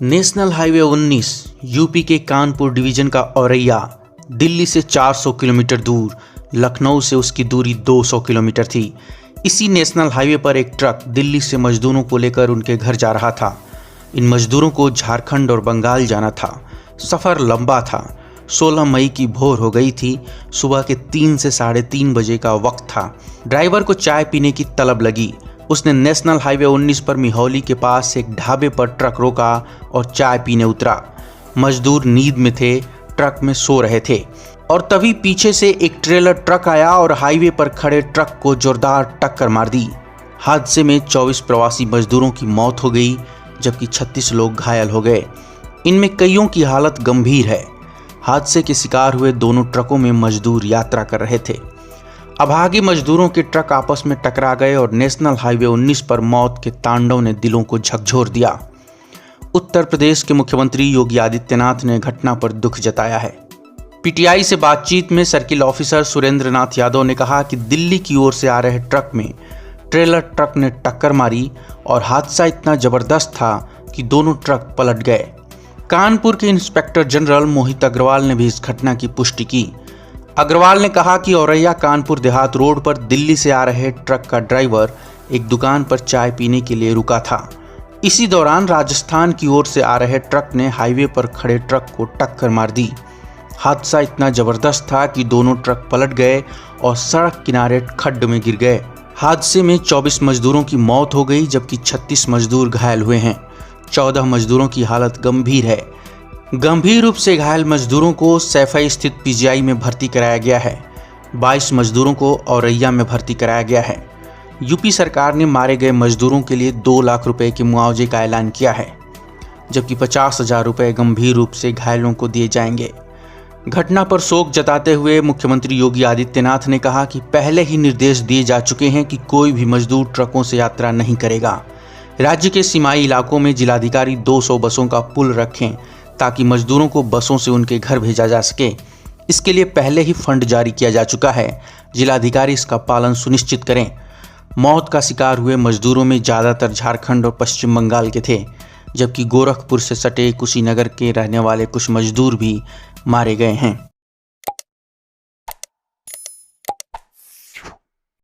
National highway 19 UP के Kanpur division का औरैया दिल्ली से 400 किलोमीटर दूर, लखनऊ से उसकी दूरी 200 किलोमीटर थी। इसी नेशनल हाईवे पर एक ट्रक दिल्ली से मजदूरों को लेकर उनके घर जा रहा था। इन मजदूरों को झारखंड और बंगाल जाना था। सफ़र लंबा था। 16 मई की भोर हो गई थी। सुबह के 3 से 3:30 बजे का वक्त था। ड्राइवर को चाय पीने की तलब लगी। उसने नेशनल हाईवे 19 पर मिहौली के पास एक ढाबे पर ट्रक रोका और चाय पीने उतरा। मजदूर नींद में थे, ट्रक में सो रहे थे और तभी पीछे से एक ट्रेलर ट्रक आया और हाईवे पर खड़े ट्रक को जोरदार टक्कर मार दी। हादसे में 24 प्रवासी मजदूरों की मौत हो गई, जबकि 36 लोग घायल हो गए। इनमें कईयों की हालत गंभीर है। हादसे के शिकार हुए दोनों ट्रकों में मजदूर यात्रा कर रहे थे। अभागे मजदूरों के ट्रक आपस में टकरा गए और नेशनल हाईवे 19 पर मौत के तांडव ने दिलों को झकझोर दिया। उत्तर प्रदेश के मुख्यमंत्री योगी आदित्यनाथ ने घटना पर दुख जताया है। पीटीआई से बातचीत में सर्किल ऑफिसर सुरेंद्र नाथ यादव ने कहा कि दिल्ली की ओर से आ रहे ट्रक में ट्रेलर ट्रक ने टक्कर मारी और हादसा इतना जबरदस्त था कि दोनों ट्रक पलट गए। कानपुर के इंस्पेक्टर जनरल मोहित अग्रवाल ने भी इस घटना की पुष्टि की। अग्रवाल ने कहा कि औरैया कानपुर देहात रोड पर दिल्ली से आ रहे ट्रक का ड्राइवर एक दुकान पर चाय पीने के लिए रुका था। इसी दौरान राजस्थान की ओर से आ रहे ट्रक ने हाईवे पर खड़े ट्रक को टक्कर मार दी। हादसा इतना जबरदस्त था कि दोनों ट्रक पलट गए और सड़क किनारे खड्ड में गिर गए। हादसे में 24 मजदूरों की मौत हो गई, जबकि 36 मजदूर घायल हुए हैं। 14 मजदूरों की हालत गंभीर है। गंभीर रूप से घायल मजदूरों को सैफई स्थित पीजीआई में भर्ती कराया गया है। 22 मजदूरों को औरैया में भर्ती कराया गया है। यूपी सरकार ने मारे गए मजदूरों के लिए 2 लाख रुपए के मुआवजे का ऐलान किया है, जबकि 50,000 रुपए गंभीर रूप से घायलों को दिए जाएंगे। घटना पर शोक जताते हुए मुख्यमंत्री योगी आदित्यनाथ ने कहा कि पहले ही निर्देश दिए जा चुके हैं कि कोई भी मजदूर ट्रकों से यात्रा नहीं करेगा। राज्य के सीमाई इलाकों में जिलाधिकारी 200 बसों का पुल रखें ताकि मजदूरों को बसों से उनके घर भेजा जा सके। इसके लिए पहले ही फंड जारी किया जा चुका है। जिलाधिकारी इसका पालन सुनिश्चित करें। मौत का शिकार हुए मजदूरों में ज़्यादातर झारखंड और पश्चिम बंगाल के थे, जबकि गोरखपुर से सटे कुशीनगर के रहने वाले कुछ मजदूर भी मारे गए हैं।